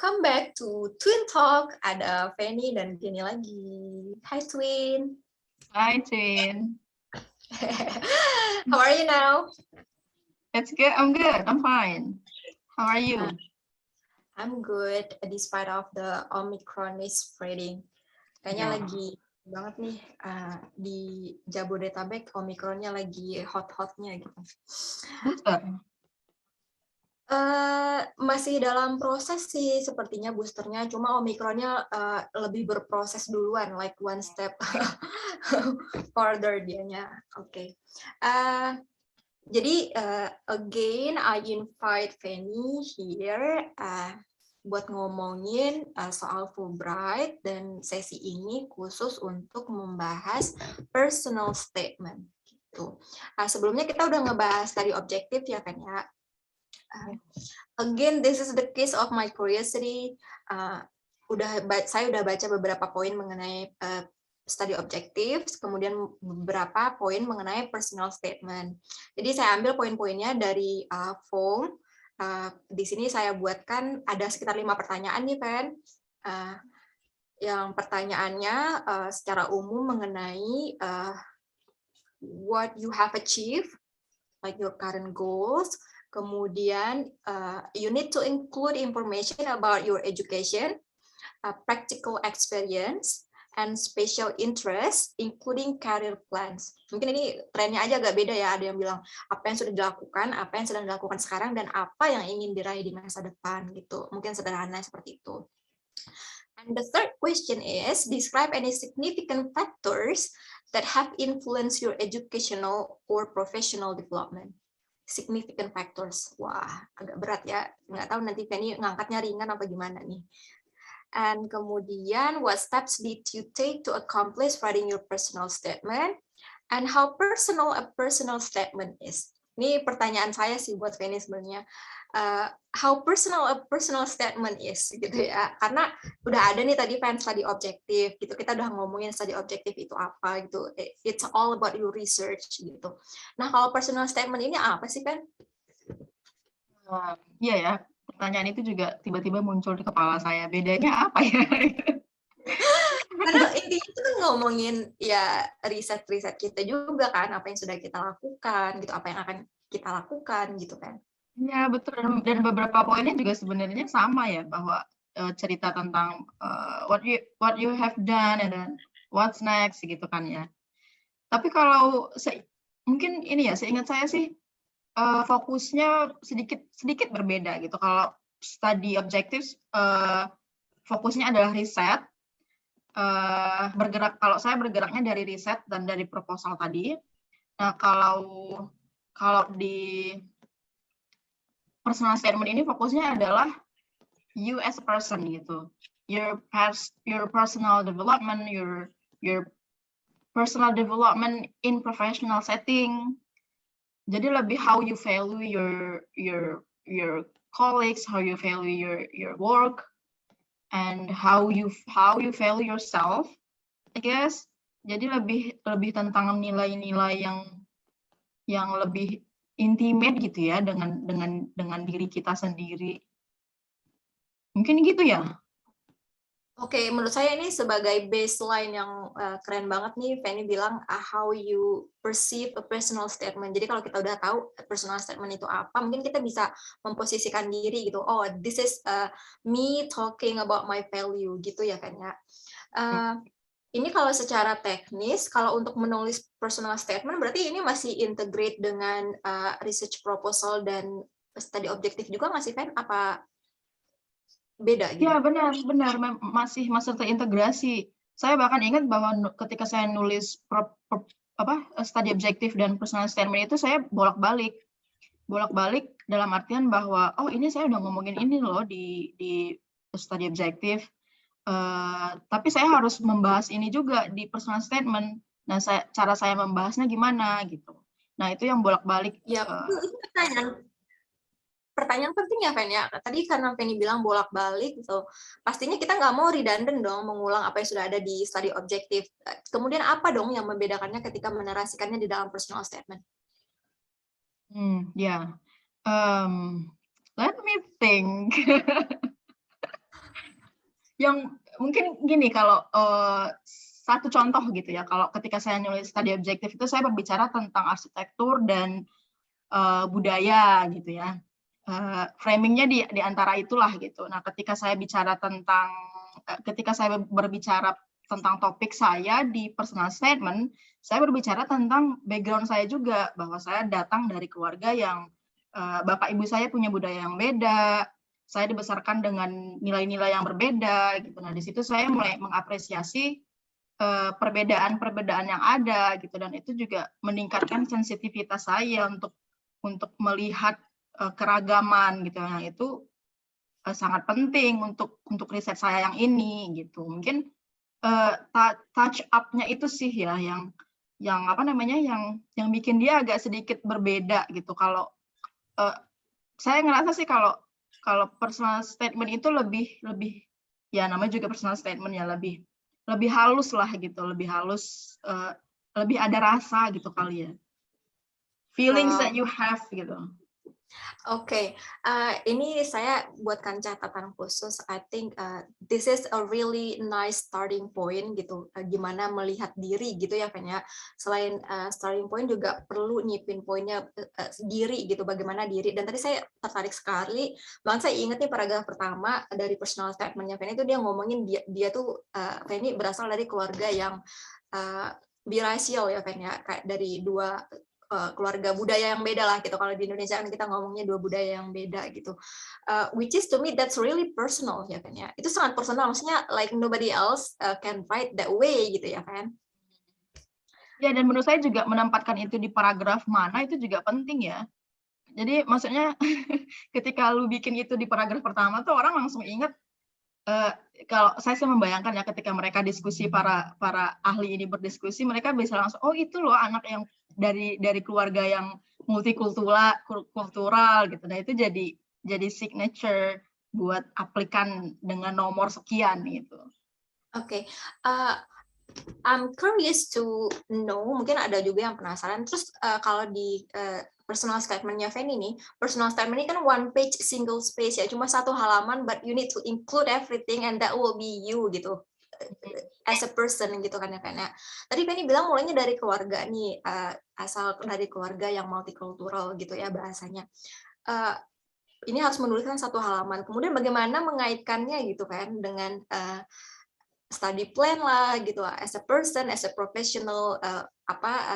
Welcome back to Twin Talk. Ada Fanny dan Jenny lagi. Hi Twin. Hi Twin. How are you now? It's good. I'm good. I'm fine. How are you? I'm good despite of the Omicron is spreading. Kayaknya lagi banget nih di Jabodetabek Omicronnya lagi hot-hotnya gitu. Booster? Masih dalam proses sih sepertinya boosternya, cuma Omicronnya lebih berproses duluan, like one step further dianya. Oke. Jadi again I invite Fanny here buat ngomongin soal Fulbright, dan sesi ini khusus untuk membahas personal statement gitu. Sebelumnya kita udah ngebahas tadi objektif ya kan ya. Again, this is the case of my curiosity. Saya udah baca beberapa poin mengenai study objectives, kemudian beberapa poin mengenai personal statement. Jadi saya ambil poin-poinnya dari form. Di sini saya buatkan ada sekitar 5 pertanyaan nih, Pen. Yang pertanyaannya secara umum mengenai what you have achieved, like your current goals. Kemudian, you need to include information about your education, practical experience, and special interest, including career plans. Mungkin ini trennya aja agak beda ya, ada yang bilang apa yang sudah dilakukan, apa yang sedang dilakukan sekarang, dan apa yang ingin diraih di masa depan, gitu. Mungkin sederhana seperti itu. And the third question is, describe any significant factors that have influenced your educational or professional development. Significant factors. Wah, agak berat ya. Nggak tahu nanti Fanny ngangkatnya ringan apa gimana nih. And kemudian, what steps did you take to accomplish writing your personal statement? And how personal a personal statement is? Ini pertanyaan saya sih buat Fanny sebenarnya. How personal a personal statement is, gitu ya. Karena udah ada nih tadi study objektif, gitu. Kita udah ngomongin study objektif itu apa, gitu. It's all about your research, gitu. Nah, kalau personal statement ini apa sih, Pen? Iya ya, pertanyaan itu juga tiba-tiba muncul di kepala saya. Bedanya apa ya? Karena intinya itu kan ngomongin ya riset-riset kita juga kan, apa yang sudah kita lakukan, gitu, apa yang akan kita lakukan, gitu kan. Iya betul, dan beberapa poinnya juga sebenarnya sama ya, bahwa cerita tentang what you have done and then what's next gitu kan ya. Tapi kalau mungkin ini ya, seingat saya sih fokusnya sedikit berbeda gitu. Kalau study objectives fokusnya adalah riset, kalau saya bergeraknya dari riset dan dari proposal tadi. Nah kalau di personal statement ini fokusnya adalah you as a person gitu, your personal development, your personal development in professional setting. Jadi lebih how you value your colleagues, how you value your work, and how you value yourself, I guess. Jadi lebih tentang nilai-nilai yang lebih intimate gitu ya dengan diri kita sendiri. Mungkin gitu ya. Oke, menurut saya ini sebagai baseline yang keren banget nih, Fanny bilang how you perceive a personal statement. Jadi kalau kita udah tahu personal statement itu apa, mungkin kita bisa memposisikan diri gitu. Oh, this is me talking about my value gitu ya kan ya. Ini kalau secara teknis, kalau untuk menulis personal statement, berarti ini masih integrate dengan research proposal dan study objektif juga nggak sih, Fan? Apa beda gitu? Ya benar masih terintegrasi. Saya bahkan ingat bahwa ketika saya nulis study objektif dan personal statement itu saya bolak-balik dalam artian bahwa oh ini saya udah ngomongin ini loh di study objektif, tapi saya harus membahas ini juga di personal statement. Nah cara saya membahasnya gimana gitu. Nah itu yang bolak-balik. Ya, itu pertanyaan penting ya, Fen ya. Tadi karena Fanny bilang bolak-balik gitu, pastinya kita nggak mau redundant dong mengulang apa yang sudah ada di study objektif. Kemudian apa dong yang membedakannya ketika menarasikannya di dalam personal statement? Let me think. yang mungkin gini, kalau satu contoh gitu ya, kalau ketika saya nulis studi objektif itu saya berbicara tentang arsitektur dan budaya gitu ya. Framingnya di antara itulah gitu. Nah, ketika saya berbicara tentang topik saya di personal statement, saya berbicara tentang background saya juga, bahwa saya datang dari keluarga yang bapak ibu saya punya budaya yang beda, saya dibesarkan dengan nilai-nilai yang berbeda gitu. Nah, di situ saya mulai mengapresiasi perbedaan-perbedaan yang ada gitu, dan itu juga meningkatkan sensitivitas saya untuk melihat keragaman gitu. Nah, itu sangat penting untuk riset saya yang ini gitu. Mungkin touch up-nya itu sih ya yang apa namanya yang bikin dia agak sedikit berbeda gitu. Kalau saya ngerasa sih kalau personal statement itu lebih ya, namanya juga personal statement ya, lebih halus lah gitu, lebih halus, lebih ada rasa gitu kali ya. Feelings that you have gitu. Oke, ini saya buatkan catatan khusus. I think this is a really nice starting point gitu. Gimana melihat diri gitu ya, Fen ya. Selain starting point juga perlu nyipin poinnya diri gitu. Bagaimana diri. Dan tadi saya tertarik sekali. Bahkan saya ingat nih paragraf pertama dari personal statement-nya Fen itu dia ngomongin dia tuh Fen ini berasal dari keluarga yang birasial ya Fen ya. Kayak dari dua keluarga budaya yang beda lah gitu. Kalau di Indonesia kan kita ngomongnya dua budaya yang beda gitu. Which is to me that's really personal ya kan ya. Itu sangat personal, maksudnya like nobody else can write that way gitu ya kan. Ya, dan menurut saya juga menempatkan itu di paragraf mana itu juga penting ya. Jadi maksudnya ketika lu bikin itu di paragraf pertama tuh orang langsung ingat. Kalau saya sih membayangkan ya, ketika mereka diskusi, para ahli ini berdiskusi, mereka bisa langsung, oh itu loh anak yang dari keluarga yang multikultural gitu. Nah, itu jadi signature buat aplikan dengan nomor sekian gitu. Oke. I'm curious to know, mungkin ada juga yang penasaran. Terus kalau di personal statement-nya Feni nih, personal statement ini kan one page single space ya, cuma satu halaman, but you need to include everything and that will be you gitu, as a person gitu kan ya Feni. Tadi Feni bilang mulainya dari keluarga nih, asal dari keluarga yang multikultural gitu ya bahasanya. Ini harus menuliskan satu halaman. Kemudian bagaimana mengaitkannya gitu kan dengan study plan lah gitu, as a person, as a professional,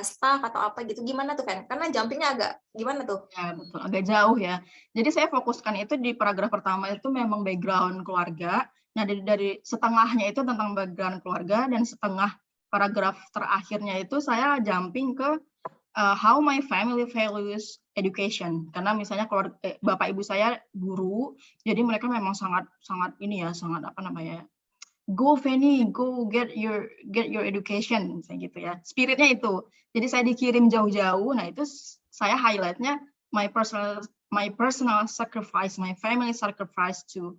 staff atau apa gitu, gimana tuh kan? Karena jumpingnya agak gimana tuh? Ya, betul, agak jauh ya. Jadi saya fokuskan itu di paragraf pertama itu memang background keluarga. Nah, dari setengahnya itu tentang background keluarga, dan setengah paragraf terakhirnya itu saya jumping ke how my family values education. Karena misalnya bapak ibu saya guru, jadi mereka memang sangat ini ya, sangat apa namanya, go Feni, go get your education, misalnya gitu ya. Spiritnya itu. Jadi saya dikirim jauh-jauh. Nah, itu saya highlightnya my personal sacrifice, my family sacrifice to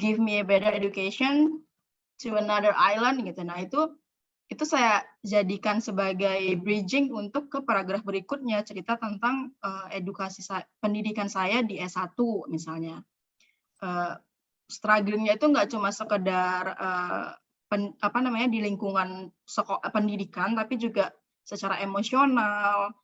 give me a better education to another island gitu. Nah, itu saya jadikan sebagai bridging untuk ke paragraf berikutnya, cerita tentang pendidikan saya di S1 misalnya. Struggle-nya itu nggak cuma sekedar di lingkungan pendidikan, tapi juga secara emosional,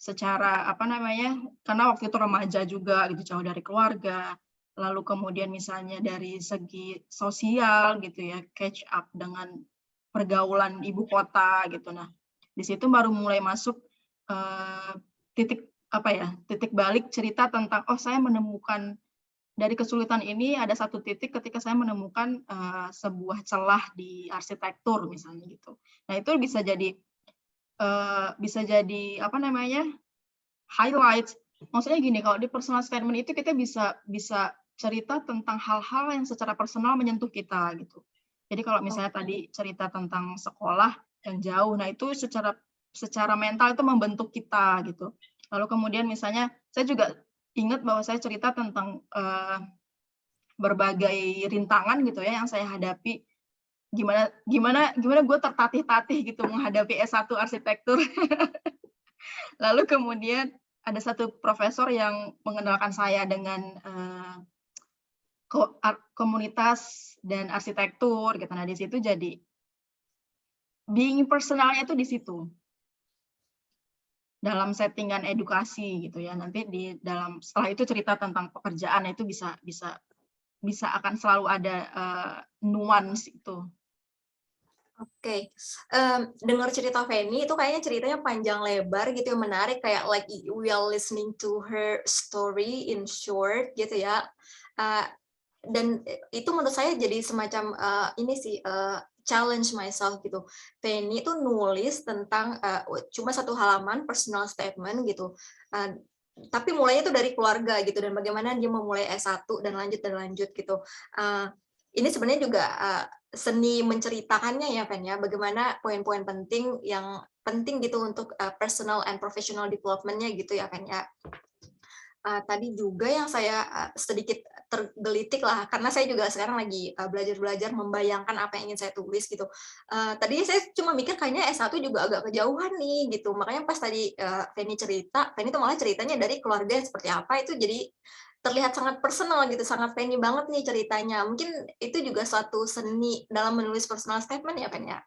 secara karena waktu itu remaja juga gitu, jauh dari keluarga, lalu kemudian misalnya dari segi sosial gitu ya, catch up dengan pergaulan ibu kota gitu. Nah, di situ baru mulai masuk titik balik cerita tentang, oh saya menemukan dari kesulitan ini ada satu titik ketika saya menemukan sebuah celah di arsitektur misalnya gitu. Nah, itu bisa jadi highlight. Maksudnya gini, kalau di personal statement itu kita bisa cerita tentang hal-hal yang secara personal menyentuh kita gitu. Jadi kalau misalnya tadi cerita tentang sekolah yang jauh, nah itu secara mental itu membentuk kita gitu. Lalu kemudian misalnya saya juga ingat bahwa saya cerita tentang berbagai rintangan gitu ya yang saya hadapi, gimana gue tertatih-tatih gitu menghadapi S1 arsitektur. Lalu kemudian ada satu profesor yang mengenalkan saya dengan komunitas dan arsitektur gitu. Nah, di situ jadi being personalnya itu di situ. Dalam settingan edukasi gitu ya. Nanti di dalam setelah itu cerita tentang pekerjaan itu bisa akan selalu ada nuance itu. Oke, dengar cerita Feni itu kayaknya ceritanya panjang lebar gitu, menarik, kayak like we are listening to her story in short gitu ya. Dan itu menurut saya jadi semacam ini sih challenge myself gitu. Feni itu nulis tentang cuma 1 halaman personal statement gitu. Tapi mulainya tuh dari keluarga gitu, dan bagaimana dia memulai S1 dan lanjut gitu. Ini sebenarnya juga seni menceritakannya ya, Fen ya, bagaimana poin-poin penting yang penting gitu untuk personal and professional development-nya gitu ya, Fen ya. Tadi juga yang saya sedikit tergelitik lah, karena saya juga sekarang lagi belajar membayangkan apa yang ingin saya tulis gitu. Tadinya saya cuma mikir kayaknya S1 juga agak kejauhan nih gitu, makanya pas tadi Feni cerita, Feni tuh malah ceritanya dari keluarga seperti apa, itu jadi terlihat sangat personal gitu, sangat Feni banget nih ceritanya. Mungkin itu juga suatu seni dalam menulis personal statement ya, Fen ya?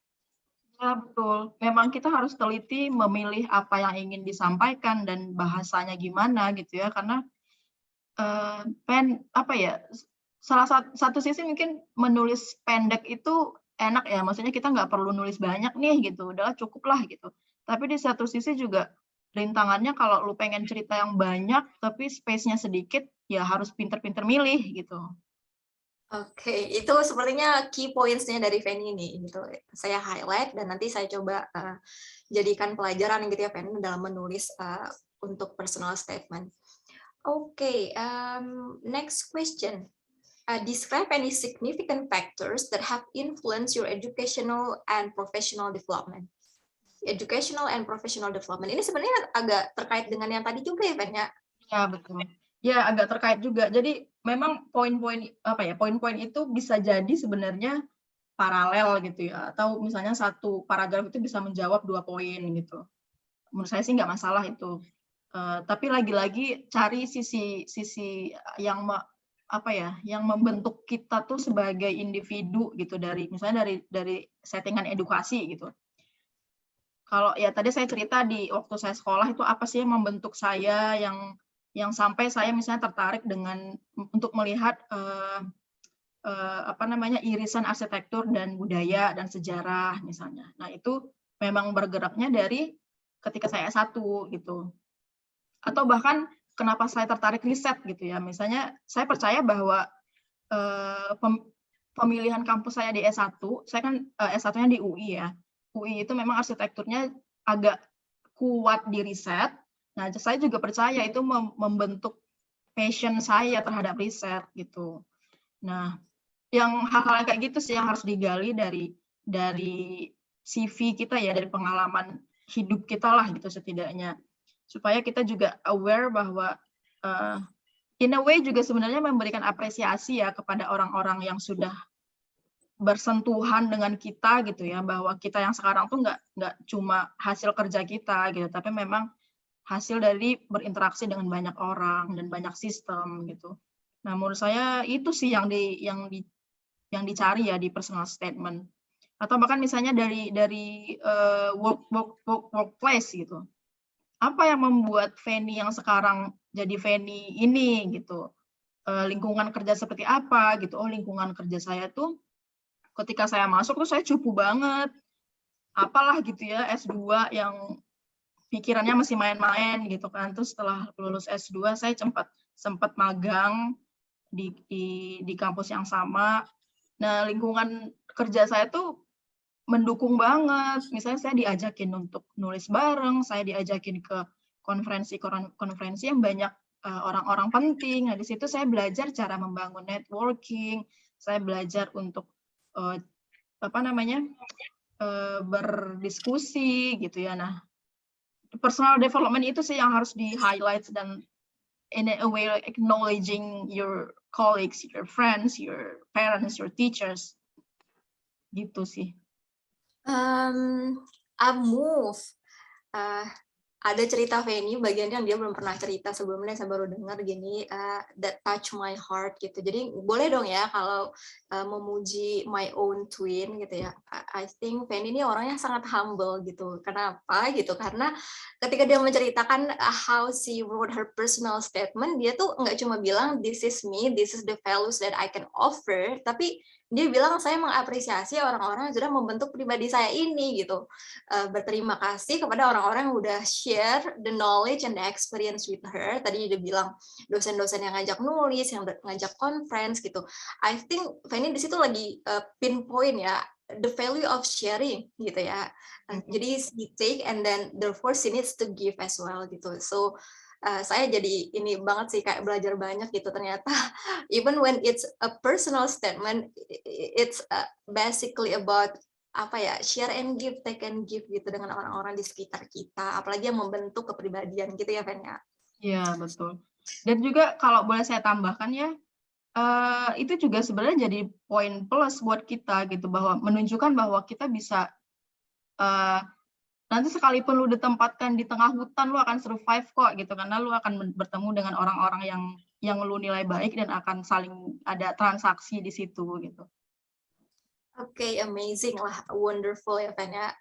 Ya, betul. Memang kita harus teliti memilih apa yang ingin disampaikan dan bahasanya gimana gitu ya, karena apa ya, salah satu sisi mungkin menulis pendek itu enak ya, maksudnya kita nggak perlu nulis banyak nih gitu, udahlah cukup lah gitu. Tapi di satu sisi juga rintangannya kalau lu pengen cerita yang banyak tapi space-nya sedikit, ya harus pinter-pinter milih gitu. Oke, itu sepertinya key points-nya dari Feni ini gitu. Saya highlight dan nanti saya coba jadikan pelajaran gitu ya, Feni, dalam menulis untuk personal statement. Oke, next question. Describe any significant factors that have influenced your educational and professional development. Educational and professional development. Ini sebenarnya agak terkait dengan yang tadi juga ya, Feni ya? Ya, betul. Ya, agak terkait juga. Jadi memang poin-poin itu bisa jadi sebenarnya paralel gitu ya, atau misalnya satu paragraf itu bisa menjawab 2 poin gitu. Menurut saya sih nggak masalah itu. Tapi lagi-lagi cari sisi yang yang membentuk kita tuh sebagai individu gitu, dari misalnya dari settingan edukasi gitu. Kalau ya tadi saya cerita di waktu saya sekolah itu apa sih yang membentuk saya, yang sampai saya misalnya tertarik dengan untuk melihat irisan arsitektur dan budaya dan sejarah misalnya. Nah, itu memang bergeraknya dari ketika saya S1 gitu. Atau bahkan kenapa saya tertarik riset gitu ya. Misalnya saya percaya bahwa pemilihan kampus saya di S1, saya kan S1-nya di UI ya. UI itu memang arsitekturnya agak kuat di riset. Nah, saya juga percaya itu membentuk passion saya terhadap riset gitu. Nah, yang hal-hal kayak gitu sih yang harus digali dari CV kita ya, dari pengalaman hidup kita lah gitu setidaknya, supaya kita juga aware bahwa in a way juga sebenarnya memberikan apresiasi ya kepada orang-orang yang sudah bersentuhan dengan kita gitu ya, bahwa kita yang sekarang tuh nggak cuma hasil kerja kita gitu, tapi memang hasil dari berinteraksi dengan banyak orang dan banyak sistem gitu. Nah, menurut saya itu sih yang dicari ya di personal statement. Atau bahkan misalnya dari workplace gitu. Apa yang membuat Feni yang sekarang jadi Feni ini gitu? Lingkungan kerja seperti apa gitu? Oh, lingkungan kerja saya tuh ketika saya masuk tuh saya cupu banget. Apalah gitu ya, S2 yang pikirannya masih main-main gitu kan. Terus setelah lulus S2 saya sempat magang di kampus yang sama. Nah, lingkungan kerja saya tuh mendukung banget. Misalnya saya diajakin untuk nulis bareng, saya diajakin ke konferensi yang banyak orang-orang penting. Nah, di situ saya belajar cara membangun networking, saya belajar untuk berdiskusi gitu ya. Nah, personal development itu sih yang harus di-highlight dan in a way like acknowledging your colleagues, your friends, your parents, your teachers. Gitu sih. A move. ada cerita Fanny bagian yang dia belum pernah cerita sebelumnya, saya baru dengar gini, that touch my heart gitu. Jadi boleh dong ya kalau memuji my own twin gitu ya. I think Fanny ini orangnya sangat humble gitu. Kenapa gitu? Karena ketika dia menceritakan how she wrote her personal statement, dia tuh nggak cuma bilang this is me, this is the values that I can offer, tapi dia bilang saya mengapresiasi orang-orang yang sudah membentuk pribadi saya ini gitu. Berterima kasih kepada orang-orang yang udah share the knowledge and the experience with her. Tadi dia bilang dosen-dosen yang ngajak nulis, yang ngajak conference gitu. I think Fanny di situ lagi pinpoint ya the value of sharing gitu ya. Jadi she take and then therefore she needs to give as well gitu. So saya jadi ini banget sih kayak belajar banyak gitu ternyata even when it's a personal statement it's basically about apa ya share and give, take and give gitu dengan orang-orang di sekitar kita, apalagi yang membentuk kepribadian gitu ya Fen ya. Iya betul. Dan juga kalau boleh saya tambahkan ya, itu juga sebenarnya jadi poin plus buat kita gitu, bahwa menunjukkan bahwa kita bisa nanti sekalipun lu ditempatkan di tengah hutan, lu akan survive kok gitu, karena lu akan bertemu dengan orang-orang yang lu nilai baik dan akan saling ada transaksi di situ gitu. Oke, amazing lah, wonderful ya Fen ya.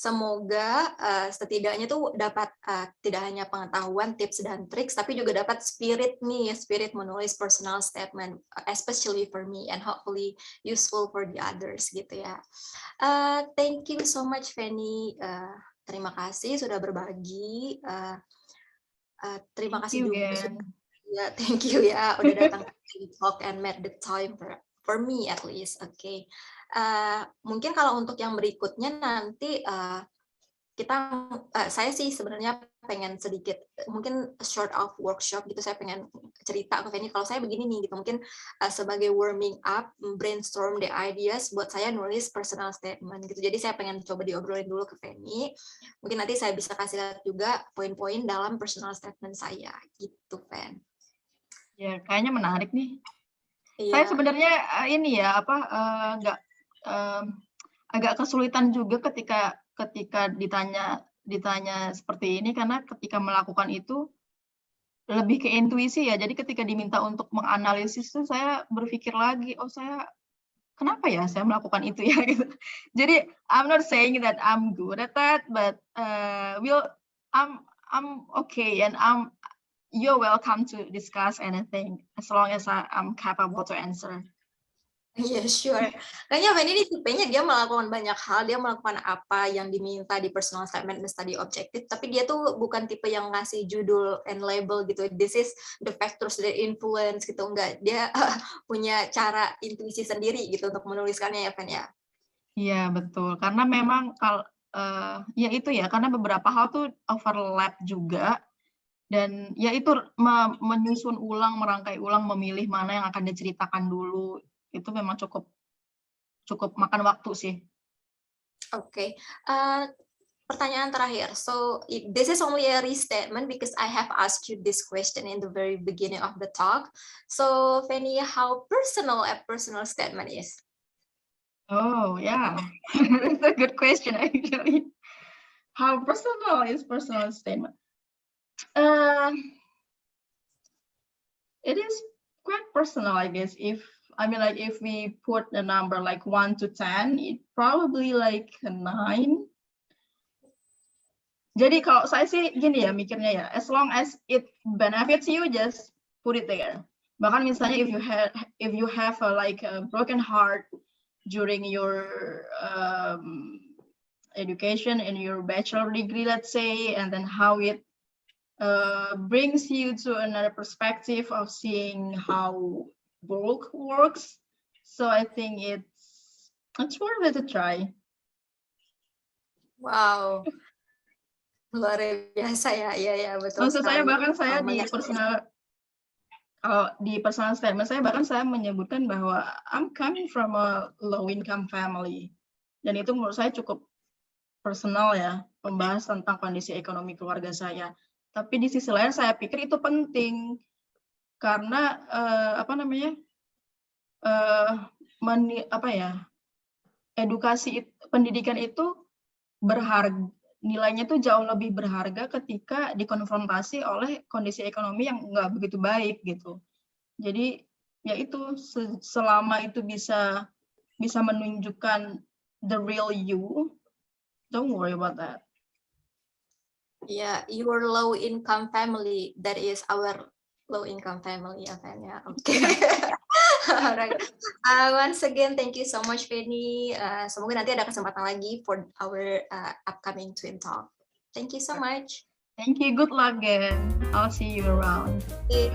Semoga setidaknya tuh dapat tidak hanya pengetahuan, tips dan triks, tapi juga dapat spirit nih, spirit menulis personal statement, especially for me and hopefully useful for the others gitu ya. Thank you so much Fanny. Terima kasih sudah berbagi. Terima kasih juga ya, thank you ya udah datang ke talk and made the time for me at least. Oke. Mungkin kalau untuk yang berikutnya nanti saya sih sebenarnya pengen sedikit mungkin short of workshop gitu, saya pengen cerita ke Fanny kalau saya begini nih gitu, mungkin sebagai warming up, brainstorm the ideas buat saya nulis personal statement gitu. Jadi saya pengen coba diobrolin dulu ke Fanny, mungkin nanti saya bisa kasih lihat juga poin-poin dalam personal statement saya gitu Fan. Ya kayaknya menarik nih. Iya. Saya sebenarnya ini ya agak kesulitan juga ketika ditanya seperti ini, karena ketika melakukan itu lebih ke intuisi ya. Jadi ketika diminta untuk menganalisis tuh saya berpikir lagi, oh saya kenapa ya saya melakukan itu ya gitu. Jadi I'm not saying that I'm good at that, but I'm okay and you're welcome to discuss anything as long as I'm capable to answer. Iya, sure. Kayaknya Fanny ini tipenya dia melakukan banyak hal, dia melakukan apa yang diminta di personal statement dan study objective, tapi dia tuh bukan tipe yang ngasih judul and label gitu, this is the factors that influence gitu, enggak. Dia punya cara intuisi sendiri gitu untuk menuliskannya ya, Fan ya? Iya, betul. Karena memang ya itu ya, karena beberapa hal tuh overlap juga, dan ya itu menyusun ulang, merangkai ulang, memilih mana yang akan diceritakan dulu, itu memang cukup makan waktu sih. Oke. Pertanyaan terakhir. So this is only a restatement because I have asked you this question in the very beginning of the talk. So Fanny, how personal a personal statement is? Oh yeah, that's a good question actually. How personal is personal statement? It is quite personal, I guess. If we put the number like 1 to 10, it probably like a 9. Jadi kalau saya sih gini ya mikirnya ya, as long as it benefits you, just put it there. Bahkan misalnya if you have a broken heart during your education in your bachelor degree, let's say, and then how it brings you to another perspective of seeing how work works. So I think it's worth it to try. Wow, luar biasa ya, iya betul. Maksud saya bahkan saya di personal statement saya bahkan saya menyebutkan bahwa I'm coming from a low income family, dan itu menurut saya cukup personal ya, membahas tentang kondisi ekonomi keluarga saya. Tapi di sisi lain saya pikir itu penting karena edukasi pendidikan itu berharga, nilainya tuh jauh lebih berharga ketika dikonfrontasi oleh kondisi ekonomi yang nggak begitu baik gitu. Jadi ya itu selama itu bisa menunjukkan the real you, don't worry about that. Yeah, your low income family, that is our low income family, ya. Okay. Alright. Once again, thank you so much, Penny. Semoga nanti ada kesempatan lagi for our upcoming Twin Talk. Thank you so much. Thank you. Good luck again. I'll see you around. Okay.